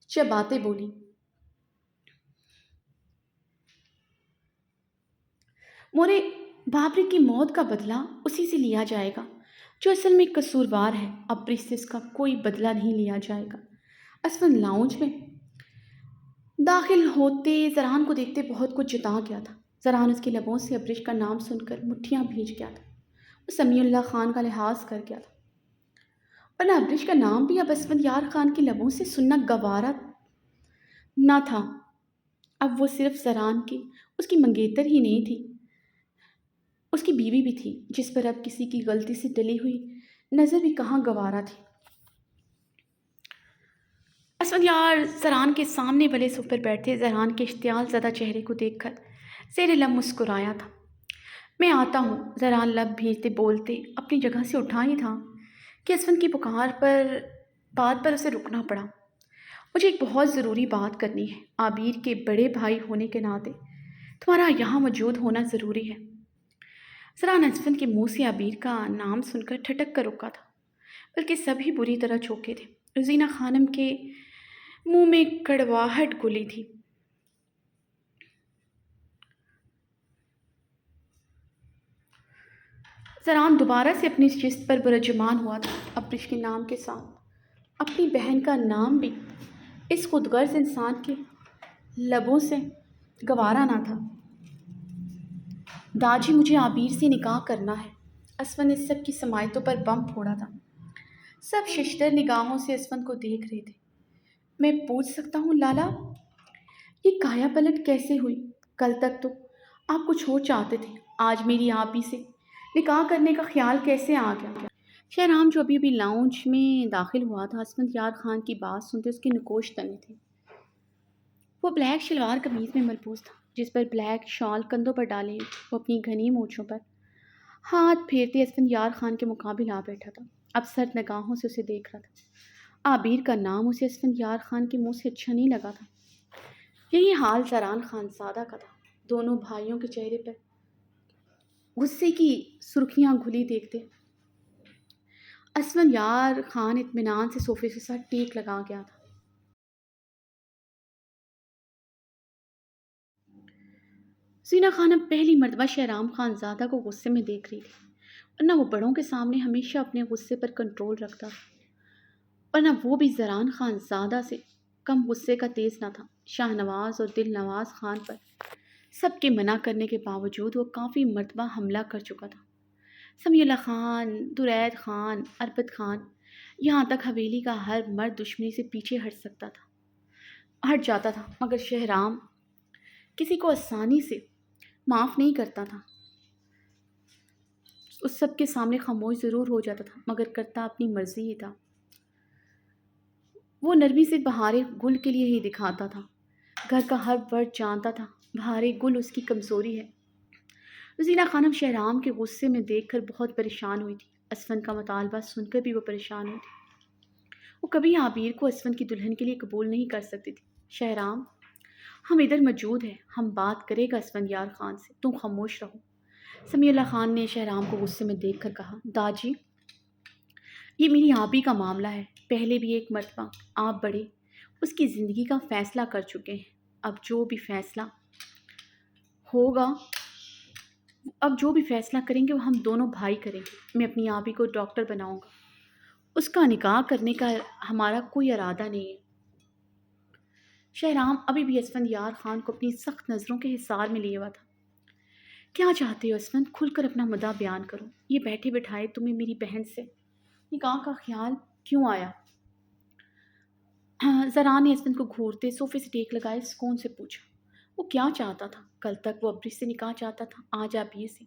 चबाते बोली, मोरे, बाबरी की मौत का बदला उसी से लिया जाएगा जो असल में कसूरवार है। अब्रिश से इसका कोई बदला नहीं लिया जाएगा। असफन लाउंज में दाखिल होते जरान को देखते बहुत कुछ जता गया था। जरान उसके लबों से अब्रिश का नाम सुनकर मुट्ठियां भींच गया था। वो समीउल्लाह खान का लिहाज कर गया था, और अब्रिश का नाम भी अब असफंदियार खान के लबों से सुनना गवारा ना था। अब वो सिर्फ जरान की उसकी मंगेतर ही नहीं थी, उसकी बीवी भी थी, जिस पर अब किसी की गलती से डली हुई नज़र भी कहाँ गंवारा थी। असफंदियार जरान के सामने वाले सोफे पर बैठे जरान के इश्तियाल ज़दा चेहरे को देखकर ज़ेरे लब मुस्कुराया था। मैं आता हूँ। जरान लब भींचते बोलते अपनी जगह से उठा ही था कि असफंद की पुकार पर बात पर उसे रुकना पड़ा। मुझे एक बहुत ज़रूरी बात करनी है। आबिर के बड़े भाई होने के नाते तुम्हारा यहाँ मौजूद होना ज़रूरी है। जरान असफंद के मुंह से आबिर का नाम सुनकर ठटक कर रुका था, बल्कि सभी बुरी तरह चौंके थे। रजीना खानम के मुंह में कड़वाहट घुली थी। जरान दोबारा से अपनी जिस्त पर बुरजमान हुआ था। अब्रिश के नाम के साथ अपनी बहन का नाम भी इस खुदगर्ज इंसान के लबों से गवारा ना था। दाजी, मुझे आबिर से निकाह करना है। असफन ने सब की समायतों पर बम फोड़ा था। सब शिश्तर निगाहों से असफन को देख रहे थे। मैं पूछ सकता हूँ लाला, ये काया पलट कैसे हुई? कल तक तो آپ کچھ اور چاہتے تھے، آج میری آپ ہی سے نکاح کرنے کا خیال کیسے آ گیا؟ شہرام جو ابھی ابھی لاؤنج میں داخل ہوا تھا، اسفندیار خان کی بات سنتے اس کی نکوش تنی تھی۔ وہ بلیک شلوار قمیض میں ملبوس تھا، جس پر بلیک شال کندھوں پر ڈالے وہ اپنی گھنی مونچھوں پر ہاتھ پھیرتے اسفندیار خان کے مقابل آ بیٹھا تھا۔ اب سرد نگاہوں سے اسے دیکھ رہا تھا۔ عابر کا نام اسے اسفندیار خان کے منہ سے اچھا نہیں لگا تھا۔ یہی حال زران خانزادہ کا تھا۔ دونوں بھائیوں کے چہرے پر غصے کی سرخیاں گھلی دیکھتے اسفندیار خان اطمینان سے صوفے سے سر ٹیک لگا گیا تھا۔ زینہ خانم پہلی مرتبہ شہرام خانزادہ کو غصے میں دیکھ رہی تھی، ورنہ وہ بڑوں کے سامنے ہمیشہ اپنے غصے پر کنٹرول رکھتا تھا، ورنہ وہ بھی زران خانزادہ سے کم غصے کا تیز نہ تھا۔ شاہ نواز اور دل نواز خان پر سب کے منع کرنے کے باوجود وہ کافی مرتبہ حملہ کر چکا تھا۔ سمیع اللہ خان، درید خان، اربد خان، یہاں تک حویلی کا ہر مرد دشمنی سے پیچھے ہٹ جاتا تھا، مگر شہرام کسی کو آسانی سے معاف نہیں کرتا تھا۔ اس سب کے سامنے خاموش ضرور ہو جاتا تھا، مگر کرتا اپنی مرضی ہی تھا۔ وہ نرمی سے بہارے گل کے لیے ہی دکھاتا تھا۔ گھر کا ہر فرد جانتا تھا بہارے گل اس کی کمزوری ہے۔ زینہ خانم شہرام کے غصے میں دیکھ کر بہت پریشان ہوئی تھی۔ اسفند کا مطالبہ سن کر بھی وہ پریشان ہوئی تھی۔ وہ کبھی عابر کو اسفند کی دلہن کے لیے قبول نہیں کر سکتی تھی۔ شہرام، ہم ادھر موجود ہیں، ہم بات کرے گا اسفندیار خان سے، تم خاموش رہو۔ سمیع اللہ خان نے شہرام کو غصے میں دیکھ کر کہا، داجی، یہ میری آپ ہی کا معاملہ ہے۔ پہلے بھی ایک مرتبہ آپ بڑے اس کی زندگی کا فیصلہ کر چکے ہیں۔ ہوگا اب جو بھی فیصلہ کریں گے وہ ہم دونوں بھائی کریں گے۔ میں اپنی آپ ہی کو ڈاکٹر بناؤں گا۔ اس کا نکاح کرنے کا ہمارا کوئی ارادہ نہیں ہے۔ شہرام ابھی بھی اسفندیار خان کو اپنی سخت نظروں کے حصار میں لیے ہوا تھا۔ کیا چاہتے ہو اسفند؟ کھل کر اپنا مدعا بیان کرو۔ یہ بیٹھے بٹھائے تمہیں میری بہن سے نکاح کا خیال کیوں آیا؟ زران نے اسفند کو گھورتے صوفے سے ٹیک لگائے سکون سے پوچھا۔ وہ کیا چاہتا تھا؟ کل تک وہ ابری سے نکاح چاہتا تھا، آج عابر سے۔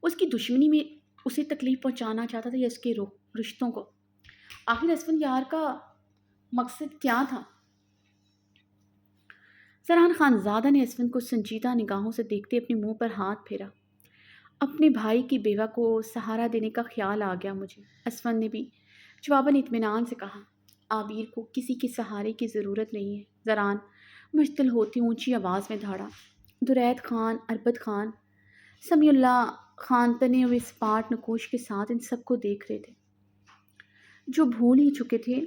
اس کی دشمنی میں اسے تکلیف پہنچانا چاہتا تھا یا اس کے رشتوں کو؟ آخر اسفندیار کا مقصد کیا تھا؟ زران خانزادہ نے اسفند کو سنجیدہ نگاہوں سے دیکھتے اپنے منہ پر ہاتھ پھیرا۔ اپنے بھائی کی بیوہ کو سہارا دینے کا خیال آ گیا مجھے۔ اسفند نے بھی جواباً اطمینان سے کہا، عابر کو کسی کے سہارے کی ضرورت نہیں ہے۔ زران مشتعل ہوتی اونچی آواز میں دھاڑا۔ درید خان، اربد خان، سمیع اللہ خان تنے ہوئے سپاٹ نکوش کے ساتھ ان سب کو دیکھ رہے تھے۔ جو بھول ہی چکے تھے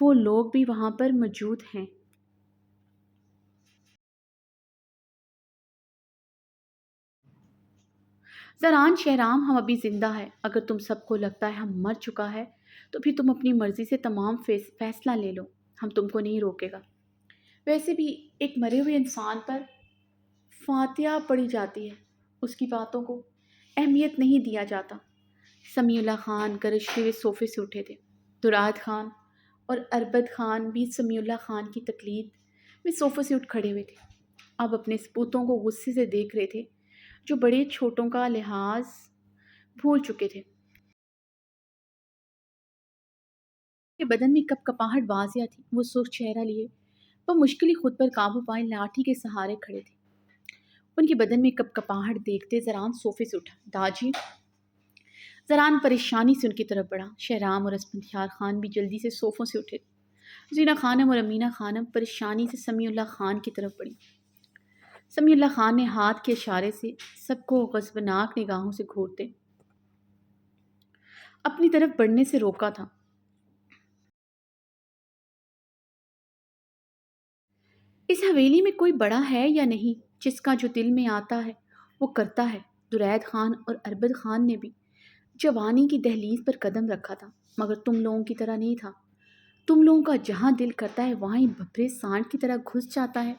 وہ لوگ بھی وہاں پر موجود ہیں۔ زران، شہرام، ہم ابھی زندہ ہے۔ اگر تم سب کو لگتا ہے ہم مر چکا ہے تو پھر تم اپنی مرضی سے تمام فیصلہ لے لو، ہم تم کو نہیں روکے گا۔ ویسے بھی ایک مرے ہوئے انسان پر فاتحہ پڑھی جاتی ہے، اس کی باتوں کو اہمیت نہیں دیا جاتا۔ سمیع اللہ خان گرجتے ہوئے صوفے سے اٹھے تھے۔ دراد خان اور اربد خان بھی سمیع اللہ خان کی تقلید میں صوفے سے اٹھ کھڑے ہوئے تھے۔ اب اپنے سپوتوں کو غصے سے دیکھ رہے تھے جو بڑے چھوٹوں کا لحاظ بھول چکے تھے۔ کے بدن میں کپ کپاہٹ واضح تھی۔ وہ سرخ چہرہ لیے مشکل ہی خود پر قابو پائے لاٹھی کے سہارے کھڑے تھے۔ ان کے بدن میں کپ کپاہٹ دیکھتے زران صوفے سے اٹھا۔ داجی، زران پریشانی سے ان کی طرف بڑھا۔ شہرام اور اسفندیار خان بھی جلدی سے صوفوں سے اٹھے۔ زینہ خانم اور امینہ خانم پریشانی سے سمیع اللہ خان کی طرف بڑھی۔ سمیع اللہ خان نے ہاتھ کے اشارے سے سب کو غضبناک نگاہوں سے گھورتے اپنی طرف بڑھنے سے روکا تھا۔ اس حویلی میں کوئی بڑا ہے یا نہیں جس کا جو دل میں آتا ہے وہ کرتا ہے؟ درید خان اور اربد خان نے بھی جوانی کی دہلیز پر قدم رکھا تھا، مگر تم لوگوں کی طرح نہیں تھا۔ تم لوگوں کا جہاں دل کرتا ہے وہاں بھپرے سانڈ کی طرح گھس جاتا ہے۔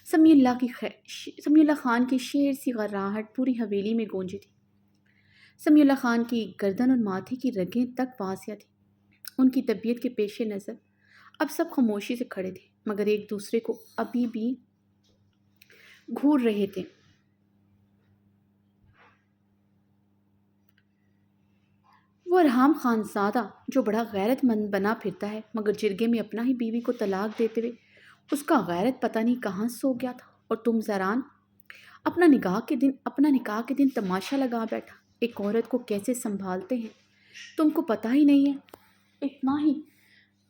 سمیع اللہ خان کی شیر سی غراہٹ پوری حویلی میں گونجی تھی۔ سمیع اللہ خان کی گردن اور ماتھے کی رگیں تک واضح تھیں۔ ان کی طبیعت کے پیش نظر اب سب خاموشی سے کھڑے تھے، مگر ایک دوسرے کو ابھی بھی घूर रहे थे। वो अरहाम खानज़ादा जो बड़ा गैरतमंद बना फिरता है, मगर जिरगे में अपना ही बीवी को तलाक देते हुए उसका गैरत पता नहीं कहाँ सो गया था। और तुम ज़रान, अपना निकाह के दिन तमाशा लगा बैठा। एक औरत को कैसे संभालते हैं तुमको पता ही नहीं है। इतना ही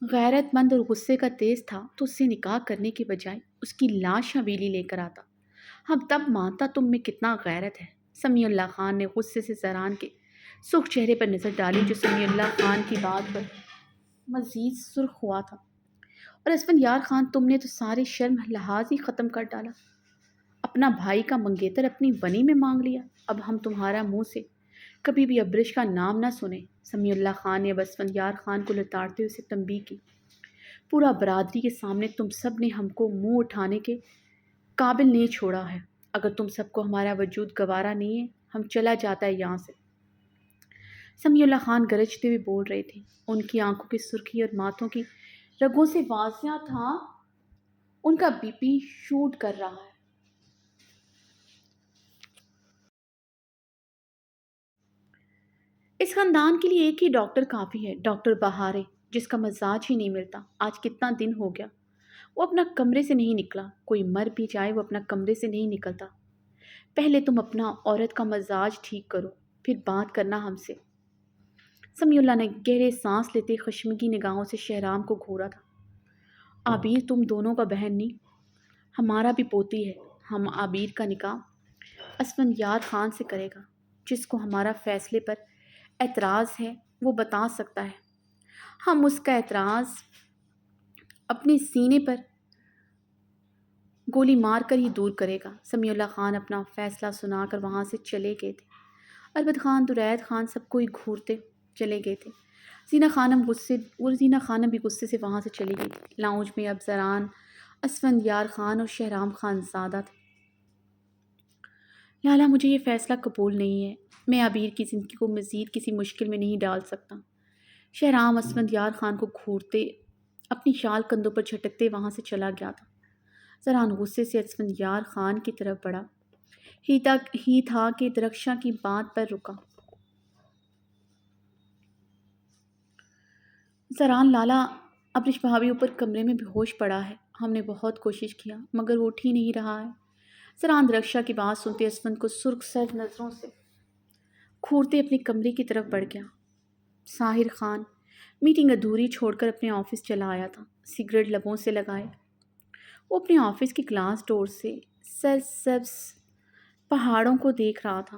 गैरतमंद और गुस्से का तेज था तो उससे निकाह करने के बजाय उसकी लाश हवेली लेकर आता। हम तब मानता तुम में कितना गैरत है। समीउल्लाह खान ने गुस्से से जरान के सुर्ख चेहरे पर नजर डाली, जो समीउल्लाह खान की बात पर मजीद सुर्ख हुआ था। और असफंयार खान, तुमने तो सारे शर्म लिहाज ही ख़त्म कर डाला। अपना भाई का मंगेतर अपनी बनी में मांग लिया। अब हम तुम्हारा मुंह से कभी भी अब्रिश का नाम ना सुने। समीउल्लाह खान ने अब असफंयार खान को लताड़ते हुए उसे तंबीह की। पूरा बरादरी के सामने तुम सब ने हमको मुंह उठाने के काबिल नहीं छोड़ा है। अगर तुम सबको हमारा वजूद गवारा नहीं है, हम चला जाता है यहाँ से। समीउल्लाह खान गरजते हुए बोल रहे थे। उनकी आंखों की सुर्खी और माथों की रगों से वाजिया था उनका बीपी शूट कर रहा है। इस खानदान के लिए एक ही डॉक्टर काफ़ी है, डॉक्टर बहारे, जिसका मजाज ही नहीं मिलता। आज कितना दिन हो गया वो अपना कमरे से नहीं निकला। कोई मर भी जाए वो अपना कमरे से नहीं निकलता। पहले तुम अपना औरत का मजाज ठीक करो, फिर बात करना हमसे। समीउल्लाह ने गहरे सांस लेते खशमगी निगाहों से शहराम को घूरा था। आबिर तुम दोनों का बहन नहीं, हमारा भी पोती है। हम आबिर का निकाह असफंयार खान से करेगा। जिसको हमारा फैसले पर एतराज़ है वो बता सकता है। हम उसका एतराज़ अपने सीने पर गोली मार कर ही दूर करेगा। समीउल्लाह खान अपना फैसला सुनाकर वहाँ से चले गए थे। अरबद खान, दुरैद खान सब कोई घूरते चले गए थे। जीना खानम भी गुस्से से वहाँ से चली गई थी। लाउंज में अब जरान, असफंयार खान और शहराम खान ज़्यादा थे। लाला, मुझे ये फ़ैसला कबूल नहीं है। मैं अबीर की ज़िंदगी को मज़ीद किसी मुश्किल में नहीं डाल सकता। शहराम असफंयार खान को घूरते अपनी शाल कंधों पर झटकते वहाँ से चला गया था। जरान गुस्से से असफंयार खान की तरफ बढ़ा ही था कि दरख्शां की बात पर रुका। जरान, लाला, अब्रिश भाभी ऊपर कमरे में बेहोश पड़ा है। हमने बहुत कोशिश किया मगर वो उठ ही नहीं रहा है। जरान दरख्शा की बात सुनते असफंद को सुर्ख सर्द नज़रों से घूरते अपने कमरे की तरफ बढ़ गया। साहिर खान मीटिंग अधूरी छोड़कर अपने ऑफिस चला आया था। सिगरेट लबों से लगाए वो अपने ऑफिस की ग्लास डोर से सरसब्ज पहाड़ों को देख रहा था।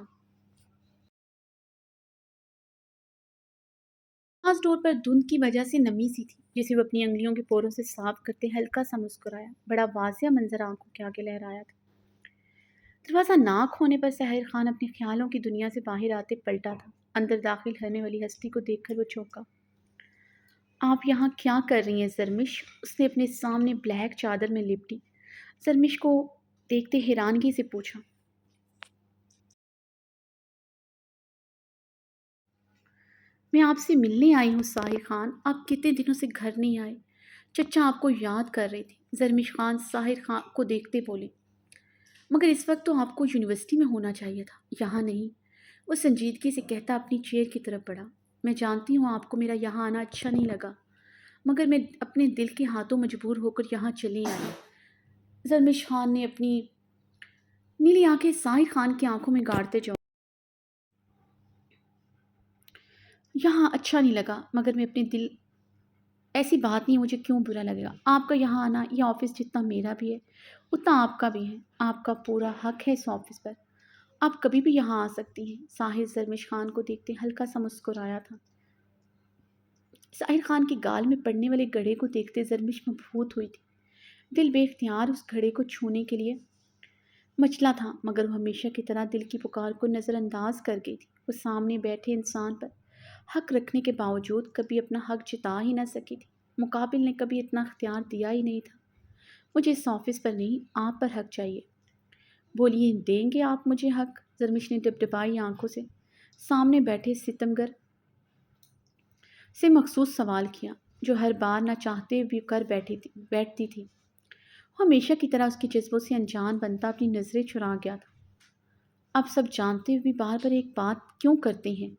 ग्लास डोर पर धुंध की वजह से नमी सी थी, जिसे वो अपनी अंगलियों के पोरों से साफ करते हल्का सा मुस्कुराया। बड़ा वाजिया मंजर आंखों के आगे लहराया था। दरवाज़ा नाक होने पर साहिर खान अपने ख्यालों की दुनिया से बाहर आते पलटा था। अंदर दाखिल होने वाली हस्ती को देखकर वो चौंका। आप यहाँ क्या कर रही हैं ज़रमिश? उसने अपने सामने ब्लैक चादर में लिपटी ज़रमिश को देखते हैरानगी से पूछा। मैं आपसे मिलने आई हूँ साहिर खान, आप कितने दिनों से घर नहीं आए। चचा आपको याद कर रही थी। ज़रमिश खान साहिर खान को देखते बोली। मगर इस वक्त तो आपको यूनिवर्सिटी में होना चाहिए था, यहाँ नहीं। वो संजीदगी से कहता अपनी चेयर की तरफ बढ़ा। मैं जानती हूँ आपको मेरा यहाँ आना अच्छा नहीं लगा, मगर मैं अपने दिल के हाथों मजबूर होकर यहाँ चली आई। ज़रमिश खान ने अपनी नीली आंखें साहिर खान की आंखों में गाड़ते जाओ। यहाँ अच्छा नहीं लगा, मगर मैं अपने दिल, ऐसी बात नहीं है, मुझे क्यों बुरा लगेगा। आपका यहाँ आना, ये ऑफिस जितना मेरा भी है उतना आपका भी है। आपका पूरा हक है इस ऑफिस पर। आप कभी भी यहाँ आ सकती हैं। साहिर ज़रमिश खान को देखते हल्का सा मुस्कुराया था। साहिर खान के गाल में पड़ने वाले गड़े को देखते ज़रमिश मबहूत हुई थी। दिल बेख्तियार उस घड़े को छूने के लिए मचला था, मगर वो हमेशा की तरह दिल की पुकार को नज़रअंदाज कर गई थी। वो सामने बैठे इंसान पर हक रखने के बावजूद कभी अपना हक जता ही ना सकी थी। मुकाबिल ने कभी इतना इख्तियार दिया ही नहीं था। मुझे इस ऑफिस पर नहीं, आप पर हक चाहिए। बोलिए, देंगे आप मुझे हक? ज़रमिश ने डबडबाई आंखों से सामने बैठे सितमगर से मखसूस सवाल किया, जो हर बार ना चाहते भी कर बैठती थी। وہ ہمیشہ کی طرح اس کے جذبوں سے انجان بنتا اپنی نظریں چرا گیا تھا۔ آپ سب جانتے ہوئے بھی بار بار ایک بات کیوں کرتے ہیں؟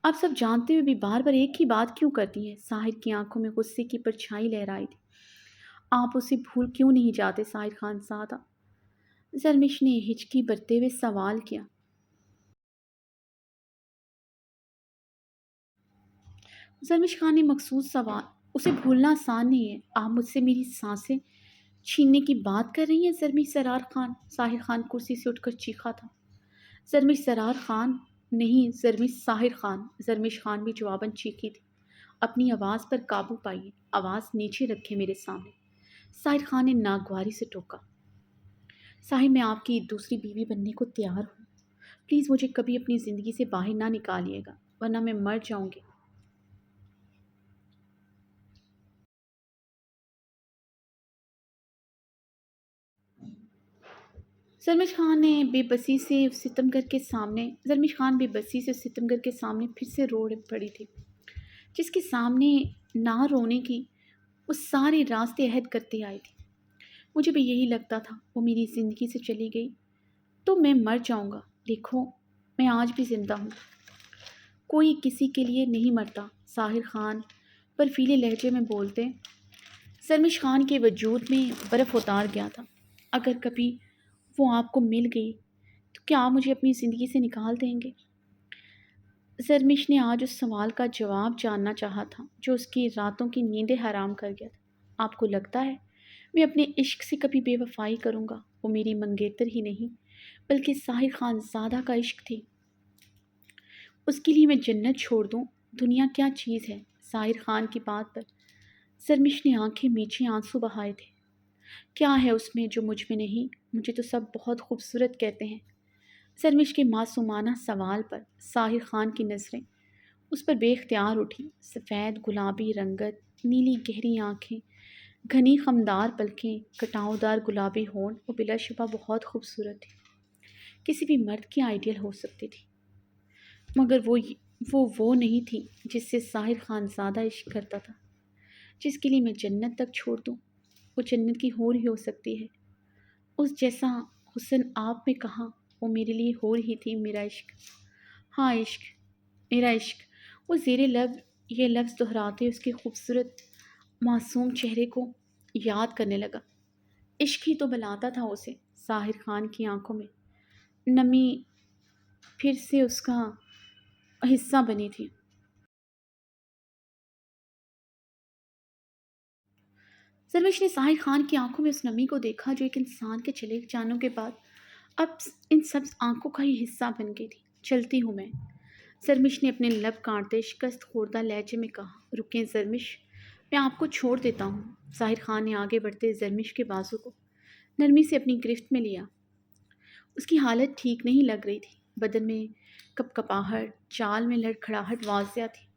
آپ سب جانتے ہوئے بھی بار بار ایک ہی بات کیوں کرتی ہیں؟ ساحر کی آنکھوں میں غصے کی پرچھائی لہرائی تھی۔ آپ اسے بھول کیوں نہیں جاتے ساحر خان زادہ؟ زرمش نے ہچکی برتے ہوئے سوال کیا۔ زرمش خان نے مخصوص سوال، اسے بھولنا آسان نہیں ہے۔ آپ مجھ سے میری سانسیں چھیننے کی بات کر رہی ہیں زرمش سرار خان؟ ساحر خان کرسی سے اٹھ کر چیخا تھا۔ زرمش سرار خان نہیں، زرمش ساحر خان، زرمش خان بھی جواباً چیخی تھی۔ اپنی آواز پر قابو پائیے، آواز نیچے رکھے میرے سامنے، ساحر خان نے ناگواری سے ٹوکا۔ صاحب میں آپ کی دوسری بیوی بننے کو تیار ہوں، پلیز مجھے کبھی اپنی زندگی سے باہر نہ نکالیے گا ورنہ میں مر جاؤں گی۔ زرمش خان نے بے بسی سے ستمگر کے سامنے زرمش خان بے بسی سے ستمگر کے سامنے پھر سے رو پڑی تھی، جس کے سامنے نہ رونے کی وہ سارے راستے عہد کرتے آئی تھی۔ مجھے بھی یہی لگتا تھا، وہ میری زندگی سے چلی گئی تو میں مر جاؤں گا۔ دیکھو میں آج بھی زندہ ہوں، کوئی کسی کے لیے نہیں مرتا، ساحر خان برفیلے لہجے میں بولتے۔ زرمش خان کے وجود میں برف اتار گیا تھا۔ اگر کبھی وہ آپ کو مل گئی تو کیا آپ مجھے اپنی زندگی سے نکال دیں گے؟ زرمش نے آج اس سوال کا جواب جاننا چاہا تھا جو اس کی راتوں کی نیندیں حرام کر گیا تھا۔ آپ کو لگتا ہے میں اپنے عشق سے کبھی بے وفائی کروں گا؟ وہ میری منگیتر ہی نہیں بلکہ ساحر خان زادہ کا عشق تھی، اس کے لیے میں جنت چھوڑ دوں؟ دنیا کیا چیز ہے؟ ساحر خان کی بات پر زرمش نے آنکھیں میچے آنسو بہائے تھے۔ کیا ہے اس میں جو مجھ میں نہیں؟ مجھے تو سب بہت خوبصورت کہتے ہیں۔ زرمش کے معصومانہ سوال پر ساحر خان کی نظریں اس پر بے اختیار اٹھی۔ سفید گلابی رنگت، نیلی گہری آنکھیں، گھنی خمدار پلکیں، کٹاؤ دار گلابی ہونٹ، وہ بلا شبہ بہت خوبصورت تھی، کسی بھی مرد کی آئیڈیل ہو سکتی تھی، مگر وہ نہیں تھی جس سے ساحر خان زادہ عشق کرتا تھا، جس کے لیے میں جنت تک چھوڑ دوں۔ وہ جنت کی حور ہی ہو سکتی ہے، اس جیسا حسن آپ میں کہاں؟ وہ میرے لیے حور ہی تھی، میرا عشق، ہاں عشق، میرا عشق۔ وہ زیر لب یہ لفظ دہراتے اس کے خوبصورت معصوم چہرے کو یاد کرنے لگا۔ عشق ہی تو بلاتا تھا اسے۔ ساحر خان کی آنکھوں میں نمی پھر سے اس کا حصہ بنی تھی۔ زرمش نے ساحر خان کی آنکھوں میں اس نمی کو دیکھا جو ایک انسان کے چلے جانے کے بعد اب ان سب آنکھوں کا ہی حصہ بن گئی تھی۔ چلتی ہوں میں، زرمش نے اپنے لب کاٹتے شکست خوردہ لہجے میں کہا۔ رکیں زرمش، میں آپ کو چھوڑ دیتا ہوں۔ ساحر خان نے آگے بڑھتے زرمش کے بازو کو نرمی سے اپنی گرفت میں لیا۔ اس کی حالت ٹھیک نہیں لگ رہی تھی، بدن میں کپ کپاہٹ، چال میں لڑکھڑاہٹ واضح تھی۔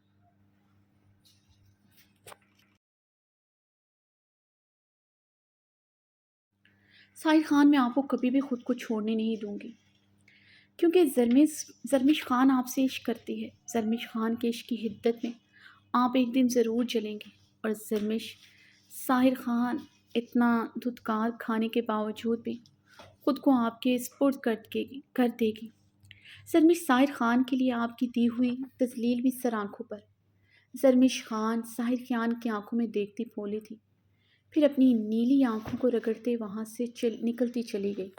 ساحر خان میں آپ کو کبھی بھی خود کو چھوڑنے نہیں دوں گی، کیونکہ زرمش خان آپ سے عشق کرتی ہے۔ زرمش خان کے عشق کی حدت میں آپ ایک دن ضرور جلیں گے، اور زرمش ساحر خان اتنا دھتکار کھانے کے باوجود بھی خود کو آپ کے سپرد کر دے گی۔ زرمش ساحر خان کے لیے آپ کی دی ہوئی تذلیل بھی سر آنکھوں پر۔ زرمش خان ساحر خان کی آنکھوں میں دیکھتی بولی تھی، پھر اپنی نیلی آنکھوں کو رگڑتے وہاں سے نکلتی چلی گئی۔